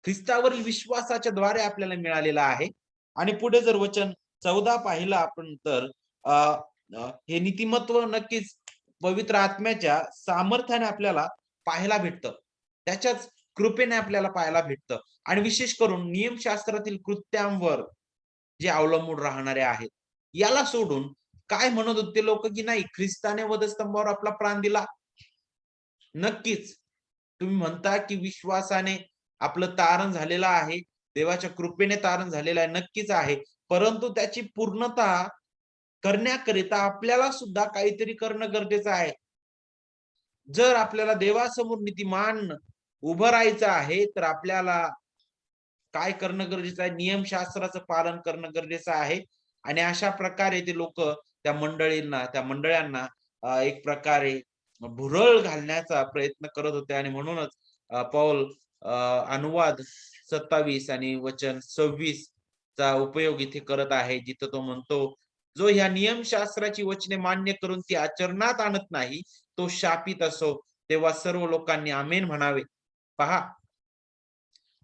ख्रिस्तावरील विश्वासाच्या द्वारे आपल्याला मिळालेला आहे. आणि पुढे जर वचन 14 पाहिलं आपण, तर हे नीतिमत्व नक्कीच पवित्र आत्म्याच्या सामर्थ्याने आपल्याला पाहायला भेटतं. त्याच्याच कृपेने आपल्याला पाहायला भेटतं. आणि विशेष करून नियमशास्त्रातील कृत्यांवर जे अवलंबून राहणारे आहेत, याला सोडून काय म्हणत होते लोक, की नाही, ख्रिस्ताने वधस्तंभावर आपला प्राण दिला. नक्कीच तुम्ही म्हणता, की विश्वासाने आपलं तारण झालेलं आहे, देवाच्या कृपेने तारण झालेलं आहे. नक्कीच आहे. परंतु त्याची पूर्णता करण्याकरिता आपल्याला सुद्धा काहीतरी करणं गरजेचं आहे. जर आपल्याला देवासमोर नीतिमान उभं राहायचं आहे, तर आपल्याला काय करणं गरजेचं आहे? नियमशास्त्राचं पालन करणं गरजेचं आहे. आणि अशा प्रकारे ते लोक त्या मंडळ्यांना एक प्रकारे भुरळ घालण्याचा प्रयत्न करत होते. आणि म्हणूनच पौल अनुवाद 27 आणि वचन 26 चा उपयोग इथे करत आहे, जिथं तो म्हणतो, जो ह्या नियमशास्त्राची वचने मान्य करून ती आचरणात आणत नाही, तो शापित असो. तेव्हा सर्व लोकांनी आमेन म्हणावे. पहा,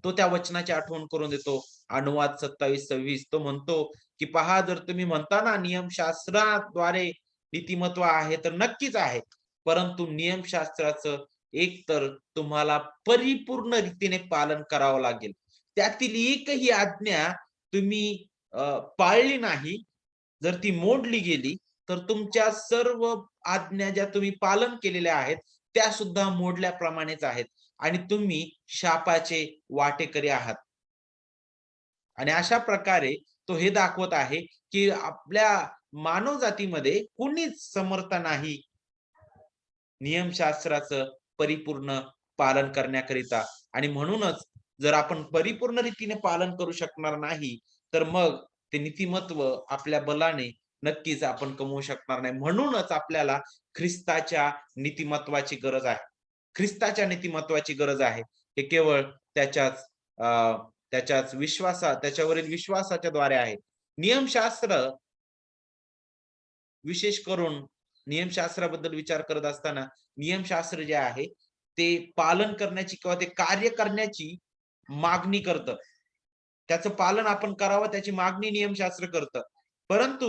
तो त्या वचनाची आठवण करून देतो. अनुवाद 27-26 तो म्हणतो, की पहा, जर तुम्ही म्हणता ना नियमशास्त्राद्वारे नीतिमत्व आहे, तर नक्कीच आहे. परंतु नियमशास्त्राचं एक तर तुम्हाला परिपूर्ण रीतीने पालन करावं लागेल. त्यातील एकही आज्ञा तुम्ही पाळली नाही, जर ती मोडली गेली, तर तुमच्या सर्व आज्ञा ज्या तुम्ही पालन केलेल्या आहेत, त्या सुद्धा मोडल्याप्रमाणेच आहेत आणि तुम्ही शापाचे वाटेकरी आहात. आणि अशा प्रकारे तो हे दाखवत आहे, की आपल्या मानव जातीमध्ये कुणीच समर्थ नाही नियमशास्त्राचं परिपूर्ण पालन करण्याकरिता. आणि म्हणूनच जर आपण परिपूर्ण रीतीने पालन करू शकणार नाही, तर मग ते नीतिमत्व आपल्या बलाने नक्कीच आपण कमवू शकणार नाही. म्हणूनच आपल्याला ख्रिस्ताच्या नीतिमत्वाची गरज आहे. ख्रिस्ताच्या नीतिमत्वाची गरज आहे. हे केवळ त्याच्याच त्याच्यावरील विश्वासाच्या द्वारे आहे. नियमशास्त्र विशेष करून नियमशास्त्राबद्दल विचार करत असताना नियमशास्त्र जे आहे ते पालन करण्याची किंवा ते कार्य करण्याची मागणी करतं. त्याचं पालन आपण करावं त्याची मागणी नियमशास्त्र करतं. परंतु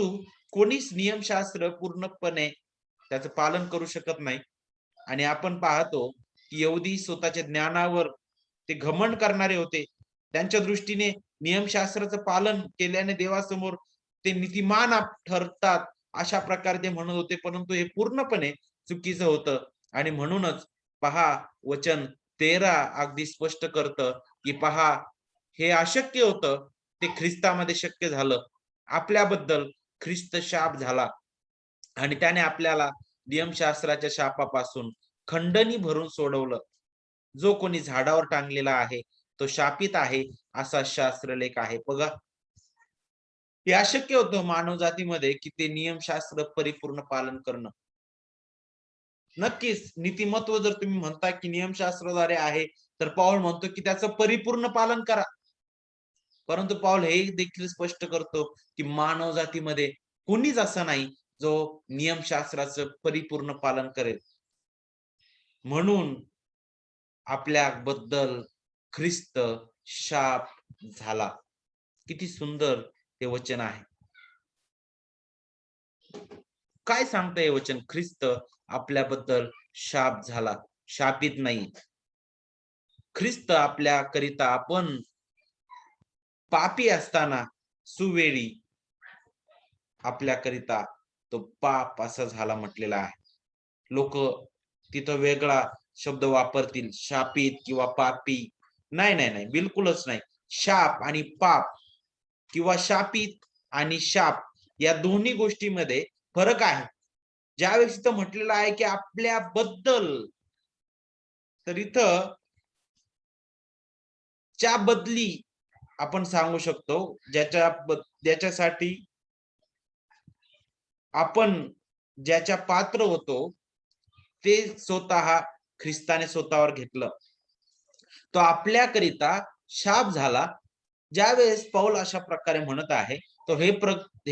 कोणीच नियमशास्त्र पूर्णपणे त्याचं पालन करू शकत नाही. आणि आपण पाहतो की यहुदी स्वतःच्या ज्ञानावर ते घमंड करणारे होते. त्यांच्या दृष्टीने नियमशास्त्राचं पालन केल्याने देवासमोर ते नीतिमान ठरतात अशा प्रकारे ते म्हणत होते. परंतु हे पूर्णपणे चुकीचं होतं. आणि म्हणूनच पहा वचन 13 अगदी स्पष्ट करतं की पहा हे अशक्य होतं ते ख्रिस्तामध्ये शक्य झालं. आपल्याबद्दल ख्रिस्त शाप झाला आणि त्याने आपल्याला नियमशास्त्राच्या शापापासून खंडणी भरून सोडवलं. जो कोणी झाडावर टांगलेला आहे तो शापित आहे असा शास्त्रलेख आहे. बघा हे अशक्य होतं मानव जातीमध्ये की ते नियमशास्त्र परिपूर्ण पालन करणं. नक्कीच नीतिमत्व जर तुम्ही म्हणता की नियमशास्त्राद्वारे आहे, तर पाऊल म्हणतो की त्याचं परिपूर्ण पालन करा. परंतु पाऊल हे देखील स्पष्ट करतो की मानव जातीमध्ये कोणीच असं नाही जो नियमशास्त्राचं परिपूर्ण पालन करेल. म्हणून आपल्याबद्दल ख्रिस्त शाप झाला. किती सुंदर ते वचन आहे. काय सांगतं हे वचन? ख्रिस्त आपल्याबद्दल शाप झाला, शापित नाही. ख्रिस्त आपल्याकरिता आपण पापी असताना सुवेळी आपल्याकरिता तो पाप असा झाला म्हटलेला आहे. लोक तिथं वेगळा शब्द वापरतील, शापित किंवा पापी. नाही नाही नाही, बिलकुलच नाही. शाप आणि पाप किंवा शापित आणि शाप या दोन्ही गोष्टीमध्ये फरक आहे. ज्यावेळेस इथं म्हटलेलं आहे की आपल्याबद्दल, तर इथं च्या बदली आपण सांगू शकतो ज्याच्यासाठी आपण ज्याच्या पात्र होतो ते स्वतः ख्रिस्ताने स्वतःवर घेतलं. तो आपल्याकरिता शाप झाला. ज्यावेळेस पौल अशा प्रकारे म्हणत आहे तो हे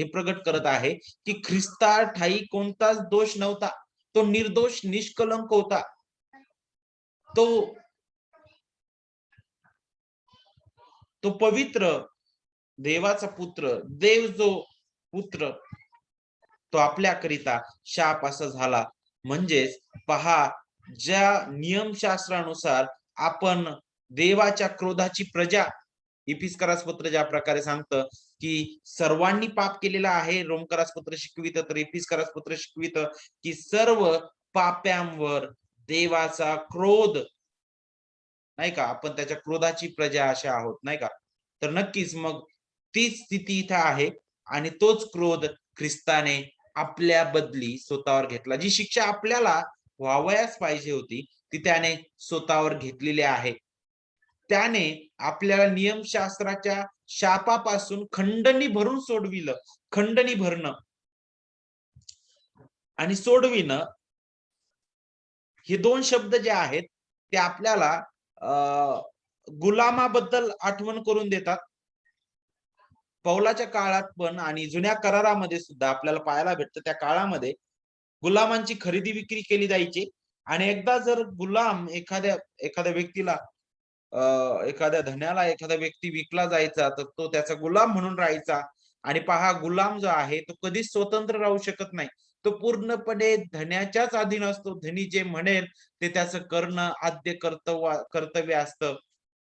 प्रगट करत आहे की ख्रिस्ता ठाई कोणताच दोष नव्हता. तो निर्दोष निष्कलंक होता. तो पवित्र देवाचा पुत्र, देव जो पुत्र, तो आपल्याकरिता शाप असा झाला. म्हणजेच पहा, ज्या नियमशास्त्रानुसार आपण देवाच्या क्रोधाची प्रजा, इफिसकरास पत्र ज्या प्रकारे सांगतं की सर्वांनी पाप केलेला आहे, रोमकरास पत्र शिकवितं, तर इफिसकरास पत्र शिकवितं की सर्व पाप्यांवर देवाचा क्रोध, नाही का, आपण त्याच्या क्रोधाची प्रजा अशा आहोत, नाही का. तर नक्कीच मग तीच स्थिती इथं आहे आणि तोच क्रोध ख्रिस्ताने आपल्या बदली स्वतःवर घेतला. जी शिक्षा आपल्याला व्हावयास पाहिजे होती ती त्याने स्वतःवर घेतलेली आहे. त्याने आपल्याला नियमशास्त्राच्या शापापासून खंडणी भरून सोडविलं. खंडणी भरणं आणि सोडविणं हे दोन शब्द जे आहेत ते आपल्याला गुलामाबद्दल आठवण करून देतात. पौलाच्या काळात पण आणि जुन्या करारामध्ये सुद्धा आपल्याला पाहायला भेटतं. त्या काळामध्ये गुलामांची खरेदी विक्री केली जायची आणि एकदा जर गुलाम एखाद्या व्यक्तीला, एखाद्या धन्याला एखादा व्यक्ती विकला जायचा, तर तो त्याचा गुलाम म्हणून राहायचा. आणि पहा, गुलाम जो आहे तो कधीच स्वतंत्र राहू शकत नाही. तो पूर्णपणे धन्याच्याच अधीन असतो. धनी जे म्हणेल ते त्याचं करणं आद्य कर्तव्य असतं.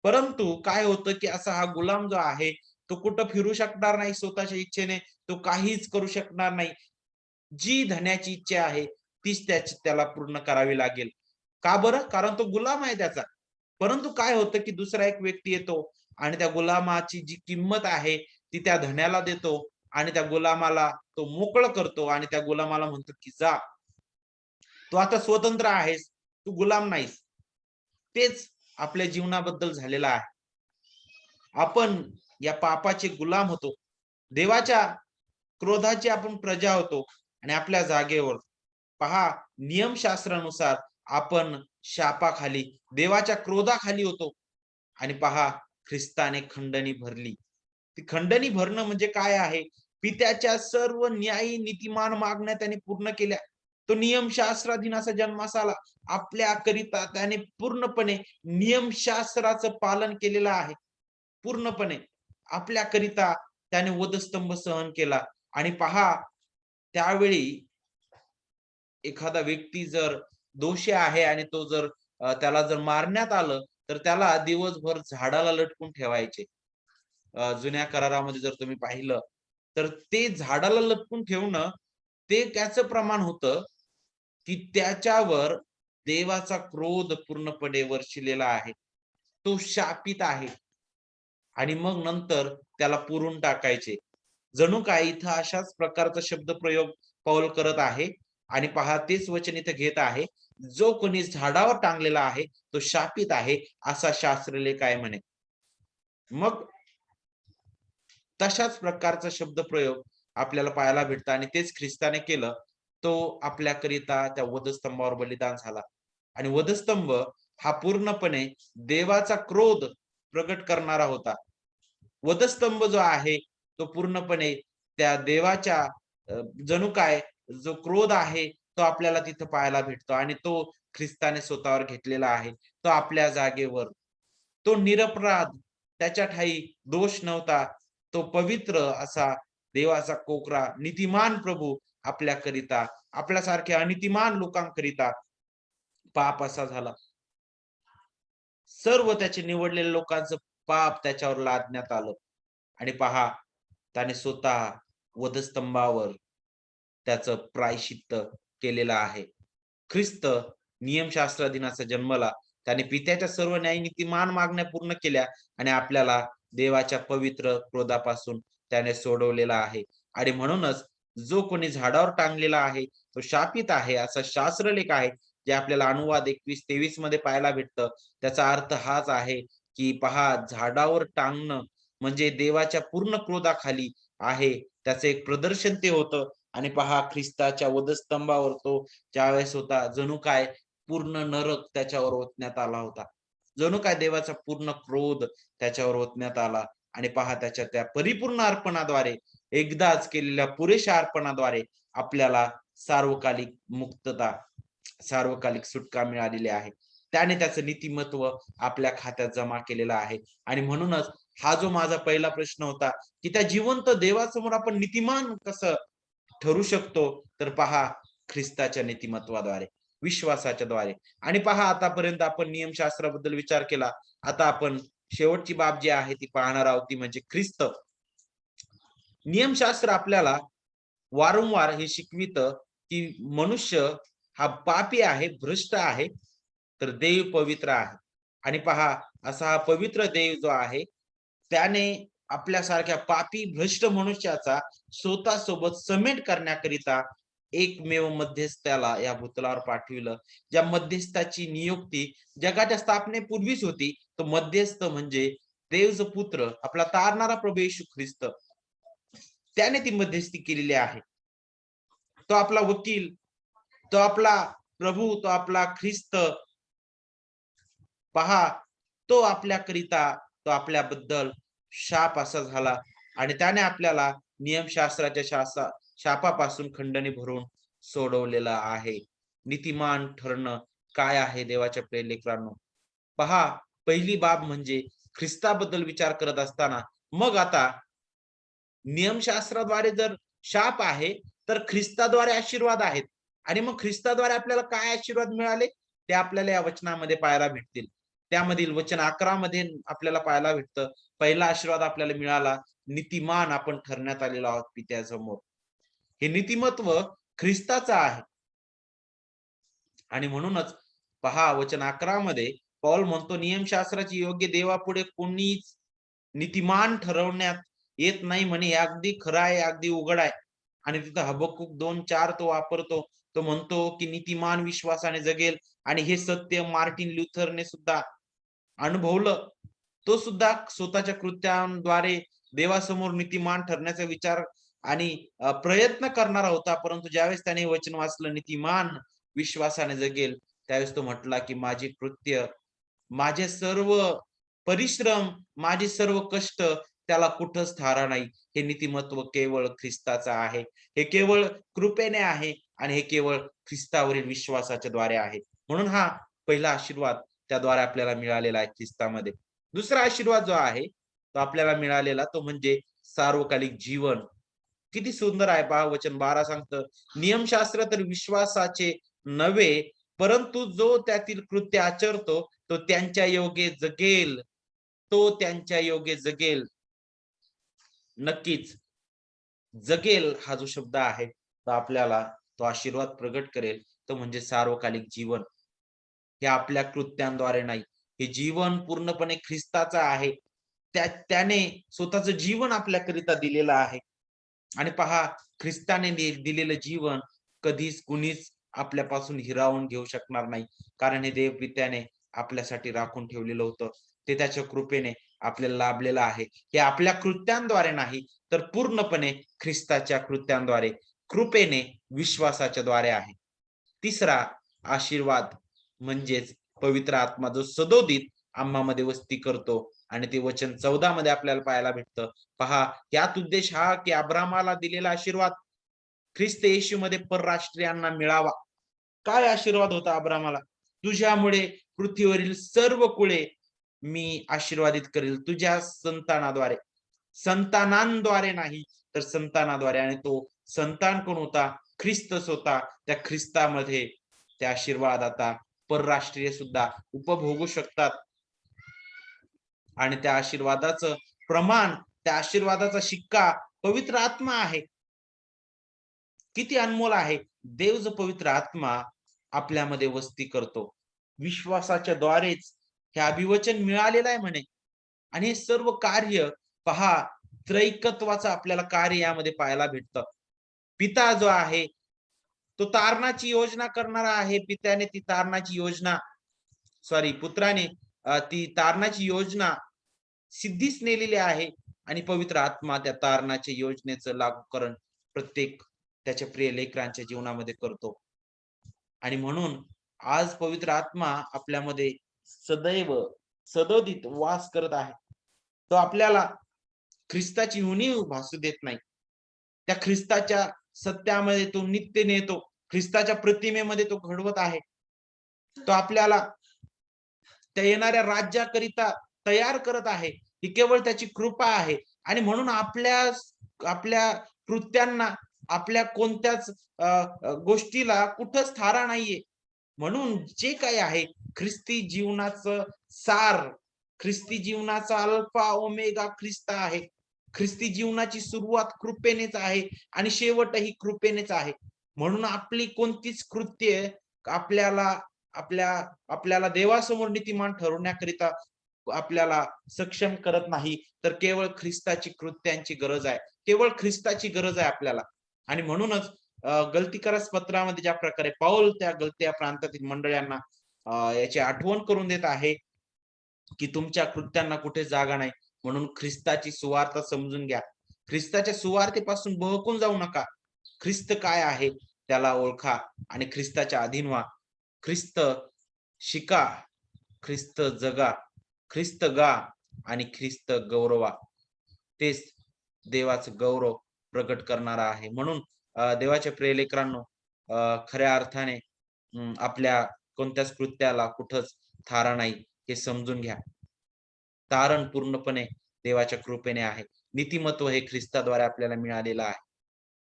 परंतु काय होतं की असा हा गुलाम जो आहे तो कुठं फिरू शकणार नाही स्वतःच्या इच्छेने, तो काहीच करू शकणार नाही. जी धन्याची इच्छा आहे तीच त्याला पूर्ण करावी लागेल. का बरं? कारण तो गुलाम आहे त्याचा. परंतु काय होतं, की दुसरा एक व्यक्ती येतो आणि त्या गुलामाची जी किंमत आहे ती त्या धन्याला देतो आणि त्या गुलामाला तो मोकळं करतो आणि त्या गुलामाला म्हणतो, की जा. तू आता स्वतंत्र आहेस, तू गुलाम नाहीस. तेच आपल्या जीवनाबद्दल झालेलं आहे. आपण या पापाचे गुलाम होतो. देवाच्या क्रोधाची आपण प्रजा होतो आणि आपल्या जागेवर पहा, नियमशास्त्रानुसार आपण शापाखाली, देवाच्या क्रोधाखाली होतो आणि पहा, ख्रिस्ताने खंडणी भरली. ती खंडणी भरणं म्हणजे काय आहे? पित्याच्या सर्व न्यायी नीतिमान मागण्या त्याने पूर्ण केल्या. तो नियमशास्त्राधीन असा जन्मास आला. आपल्याकरिता त्याने पूर्णपणे नियमशास्त्राचं पालन केलेलं आहे. पूर्णपणे आपल्याकरिता त्याने वधस्तंभ सहन केला आणि पहा, त्यावेळी एखादा व्यक्ती जर दोषी आहे आणि तो जर त्याला जर मारण्यात आलं, तर त्याला दिवसभर झाडाला लटकून ठेवायचे. जुन्या करारामध्ये जर तुम्ही पाहिलं, तर ते झाडाला लटकून ठेवणं, ते त्याचं प्रमाण होतं, की त्याच्यावर देवाचा क्रोध पूर्णपणे वर्षिलेला आहे. तो शापित आहे आणि मग नंतर त्याला पुरून टाकायचे. जणू काय इथं अशाच प्रकारचा शब्दप्रयोग पौल करत आहे आणि पहा तेच वचन इथं घेत आहे. जो कोणी झाडावर टांगलेला आहे, तो शापित आहे, असा शास्त्रलेख आहे म्हणे. मग तशाच प्रकारचा शब्दप्रयोग आपल्याला पाहायला भेटतं आणि तेच ख्रिस्ताने केलं. तो आपल्याकरिता त्या वधस्तंभावर बलिदान झाला आणि वधस्तंभ हा पूर्णपणे देवाचा क्रोध प्रगट करणारा होता. वधस्तंभ जो आहे, तो पूर्णपणे त्या देवाच्या जणू काय जो क्रोध आहे, तो आपल्याला तिथं पाहायला भेटतो आणि तो ख्रिस्ताने स्वतःवर घेतलेला आहे. तो आपल्या जागेवर, तो निरपराध, त्याच्या ठायी दोष नव्हता. तो पवित्र असा देवाचा कोकरा, नीतिमान प्रभू आपल्याकरिता, आपल्यासारख्या अनितिमान लोकांकरिता पाप असा झाला. सर्व त्याचे निवडलेल्या लोकांचं पाप त्याच्यावर लादण्यात आलं आणि पहा, त्याने स्वतः वधस्तंभावर त्याचं प्रायश्चित्त केलेलं आहे. ख्रिस्त नियमशास्त्राधीन जन्मला. त्याने पित्याच्या सर्व न्यायनीतिमान मागण्या पूर्ण केल्या आणि आपल्याला देवाच्या पवित्र क्रोधापासून त्याने सोडवलेला आहे. आणि म्हणूनच जो कोणी झाडावर टांगलेला आहे, तो शापित आहे, असा शास्त्रलेख आहे, जे आपल्याला अनुवाद 21-23 मध्ये पाहायला भेटतं. त्याचा अर्थ हाच आहे, की पहा झाडावर टांगणं म्हणजे देवाच्या पूर्ण क्रोधाखाली आहे. त्याचं एक प्रदर्शन ते होतं आणि पहा ख्रिस्ताच्या वधस्तंभावर तो ज्यावेळेस होता, जणू काय पूर्ण नरक त्याच्यावर ओतण्यात आला होता. जणू काय देवाचा पूर्ण क्रोध त्याच्यावर ओतण्यात आला आणि पहा त्याच्या त्या परिपूर्ण अर्पणाद्वारे, एकदाच केलेल्या पुरेशा अर्पणाद्वारे आपल्याला सार्वकालिक मुक्तता, सार्वकालिक सुटका मिळालेली आहे. त्याने त्याचं नीतिमत्व आपल्या खात्यात जमा केलेलं आहे आणि म्हणूनच हा जो माझा पहिला प्रश्न होता, की त्या जिवंत देवासमोर आपण नीतिमान कसं ठरू शकतो? तर पहा ख्रिस्ताच्या नीतिमत्वाद्वारे, विश्वासाच्या द्वारे. आणि पहा आतापर्यंत आपण नियमशास्त्राबद्दल विचार केला. आता आपण शेवटची बाब जी आहे ती पाहणार आहोत, ती म्हणजे ख्रिस्त. नियमशास्त्र आपल्याला वारंवार हे शिकवितं, की मनुष्य हा पापी आहे, भ्रष्ट आहे, तर देव पवित्र आहे. आणि पहा असा हा पवित्र देव जो आहे, त्याने आपल्यासारख्या पापी भ्रष्ट मनुष्याचा स्वतःसोबत समेट करण्याकरिता एकमेव मध्यस्थाला या भूतलावर पाठविलं. ज्या मध्यस्थाची नियुक्ती जगाच्या स्थापनेपूर्वीच होती. तो मध्यस्थ म्हणजे देवचा पुत्र, आपला तारणारा प्रभू येशू ख्रिस्त. त्याने ती मध्यस्थी केलेली आहे. तो आपला वकील, तो आपला प्रभू, तो आपला ख्रिस्त. पहा, तो आपल्याकरिता, तो आपल्याबद्दल शाप असा झाला आणि त्याने आपल्याला नियमशास्त्राच्या शापापासून खंडणी भरून सोडवलेला आहे. नीतिमान ठरणं काय आहे देवाच्या प्रिय लेकरांनो? पहा, पहिली बाब म्हणजे ख्रिस्ताबद्दल विचार करत असताना मग आता नियमशास्त्राद्वारे जर शाप आहे, तर ख्रिस्ताद्वारे आशीर्वाद आहेत. आणि मग ख्रिस्ताद्वारे आपल्याला काय आशीर्वाद मिळाले? ते आपल्याला या वचनामध्ये पाहायला भेटतील. त्यामधील वचन 11 मध्ये आपल्याला पाहायला भेटतं. पहिला आशीर्वाद आपल्याला मिळाला, नीतिमान आपण ठरण्यात आलेलो आहोत पित्यासमोर. हे नीतिमत्व ख्रिस्ताचं आहे. आणि म्हणूनच पहा वचन 11 मध्ये पौल म्हणतो, नियमशास्त्राची योग्य देवापुढे कोणीच नीतिमान ठरवण्यात येत नाही म्हणे. हे अगदी खरं आहे, अगदी उघड आहे. आणि तिथं हबक्कूक 2:4 तो वापरतो. तो म्हणतो की नीतिमान विश्वासाने जगेल. आणि हे सत्य मार्टिन लुथरने सुद्धा अनुभवलं. तो सुद्धा स्वतःच्या कृत्यांद्वारे देवासमोर नीतिमान ठरण्याचा विचार आणि प्रयत्न करणारा होता. परंतु ज्यावेळेस त्याने वचन वाचलं, नीतिमान विश्वासाने जगेल, त्यावेळेस तो म्हटला की माझी कृत्य, माझे सर्व परिश्रम, माझे सर्व कष्ट त्याला कुठंच थारा नाही. हे नीतिमत्व केवळ ख्रिस्ताचं आहे. हे केवळ कृपेने आहे आणि हे केवळ ख्रिस्तावरील विश्वासाच्या द्वारे आहे. म्हणून हा पहिला आशीर्वाद त्याद्वारे आपल्याला मिळालेला आहे ख्रिस्तामध्ये. दुसरा आशीर्वाद जो आहे तो आपल्याला मिळालेला तो म्हणजे सार्वकालिक जीवन. किती सुंदर आहे पहा, वचन 12 सांगतं, नियमशास्त्र तर विश्वासाचे नव्हे, परंतु जो त्यातील कृत्य आचरतो तो त्यांच्या योगे जगेल. तो त्यांच्या योगे जगेल. नक्कीच जगेल हा जो शब्द आहे तो आपल्याला तो आशीर्वाद प्रगट करेल. तो म्हणजे सार्वकालिक जीवन. हे आपल्या कृत्यांद्वारे नाही. हे जीवन पूर्णपणे ख्रिस्ताचं आहे. त्याने स्वतःचं जीवन आपल्याकरिता दिलेलं आहे. आणि पहा, ख्रिस्ताने दिलेलं जीवन कधीच कुणीच आपल्यापासून हिरावून घेऊ शकणार नाही. कारण हे देवपित्याने आपल्यासाठी राखून ठेवलेलं होतं. ते त्याच्या कृपेने आपल्याला लाभलेलं आहे. हे आपल्या कृत्यांद्वारे नाही, तर पूर्णपणे ख्रिस्ताच्या कृत्यांद्वारे, कृपेने, विश्वासाच्या द्वारे आहे. तिसरा आशीर्वाद म्हणजेच पवित्र आत्मा, जो सदोदित आम्हामध्ये वस्ती करतो. आणि ते वचन 14 मध्ये आपल्याला पाहायला भेटतं. पहा, यात उद्देश हा की अब्रामाला दिलेला आशीर्वाद ख्रिस्त येशूमध्ये परराष्ट्रीयांना मिळावा. काय आशीर्वाद होता अब्रामाला? तुझ्यामुळे पृथ्वीवरील सर्व कुळे मी आशीर्वादित करेल, तुझ्या संतानाद्वारे. संतानांद्वारे नाही, तर संतानाद्वारे. आणि तो संतान कोण होता? ख्रिस्तच होता. त्या ख्रिस्तामध्ये त्या आशीर्वाद आता परराष्ट्रीय सुद्धा उपभोगू शकतात. आणि त्या आशीर्वादाचं प्रमाण, त्या आशीर्वादाचा शिक्का पवित्र आत्मा आहे. किती अनमोल आहे. देव जो पवित्र आत्मा आपल्यामध्ये वस्ती करतो, विश्वासाच्या द्वारेच हे अभिवचन मिळालेलं आहे म्हणे. आणि हे सर्व कार्य पहा, त्रैकत्वाचं आपल्याला कार्य यामध्ये पाहायला भेटतं. पिता जो आहे तो तारणाची योजना करणारा आहे. पित्याने ती तारणाची योजना, पुत्राने ती तारणाची योजना सिद्धीस नेलेली आहे. आणि पवित्र आत्मा त्या तारणाच्या योजनेचं लागूकरण प्रत्येक त्याच्या प्रिय लेकरांच्या जीवनामध्ये करतो. आणि म्हणून आज पवित्र आत्मा आपल्यामध्ये सदैव सदोदित वास करत आहे. तो आपल्याला ख्रिस्ताची उणीव भासू देत नाही. त्या ख्रिस्ताच्या सत्यामध्ये तो नित्य नेतो. ख्रिस्ताच्या प्रतिमेमध्ये तो घडवत आहे. तो आपल्याला त्या येणाऱ्या राज्याकरिता तयार करत आहे. ही केवळ त्याची कृपा आहे. आणि म्हणून आपल्या कृत्यांना, आपल्या कोणत्याच गोष्टीला कुठंच थारा नाहीये. म्हणून जे काही आहे ख्रिस्ती जीवनाचं सार, ख्रिस्ती जीवनाचा अल्फा ओमेगा ख्रिस्त आहे. ख्रिस्ती जीवनाची सुरुवात कृपेनेच आहे आणि शेवटही कृपेनेच आहे. म्हणून आपली कोणतीच कृत्य आपल्याला देवासमोर नीतिमान ठरवण्याकरिता आपल्याला सक्षम करत नाही, तर केवळ ख्रिस्ताची कृत्यांची गरज आहे. केवळ ख्रिस्ताची गरज आहे आपल्याला. आणि म्हणूनच गलतीकरस पत्रामध्ये ज्या प्रकारे पौल त्या गलत्या प्रांतातील मंडळांना याची आठवण करून देत आहे की तुमच्या कृत्यांना कुठे जागा नाही. म्हणून ख्रिस्ताची सुवार्थ समजून घ्या. ख्रिस्ताच्या सुवार्थेपासून बहकून जाऊ नका. ख्रिस्त काय आहे त्याला ओळखा आणि ख्रिस्ताच्या अधीन व्हा. ख्रिस्त शिका, ख्रिस्त जगा, ख्रिस्त गा आणि ख्रिस्त गौरवा. तेच देवाचं गौरव प्रकट करणारा आहे. म्हणून देवाच्या प्रिय लेकरांनो, खऱ्या अर्थाने आपल्या कोणत्याच कृत्याला कुठंच थारा नाही हे समजून घ्या. तारण पूर्णपणे देवाच्या कृपेने आहे. नीतिमत्व हे ख्रिस्ताद्वारे आपल्याला मिळालेलं आहे.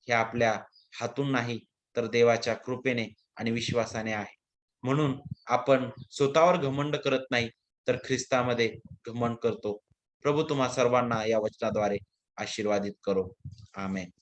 हे आपल्या हातून नाही, तर देवाच्या कृपेने आणि विश्वासाने आहे. म्हणून आपण स्वतःवर घमंड करत नाही, तर ख्रिस्तामध्ये घमंड करतो. प्रभू तुम्हा सर्वांना या वचनाद्वारे आशीर्वादित करो. आमेन.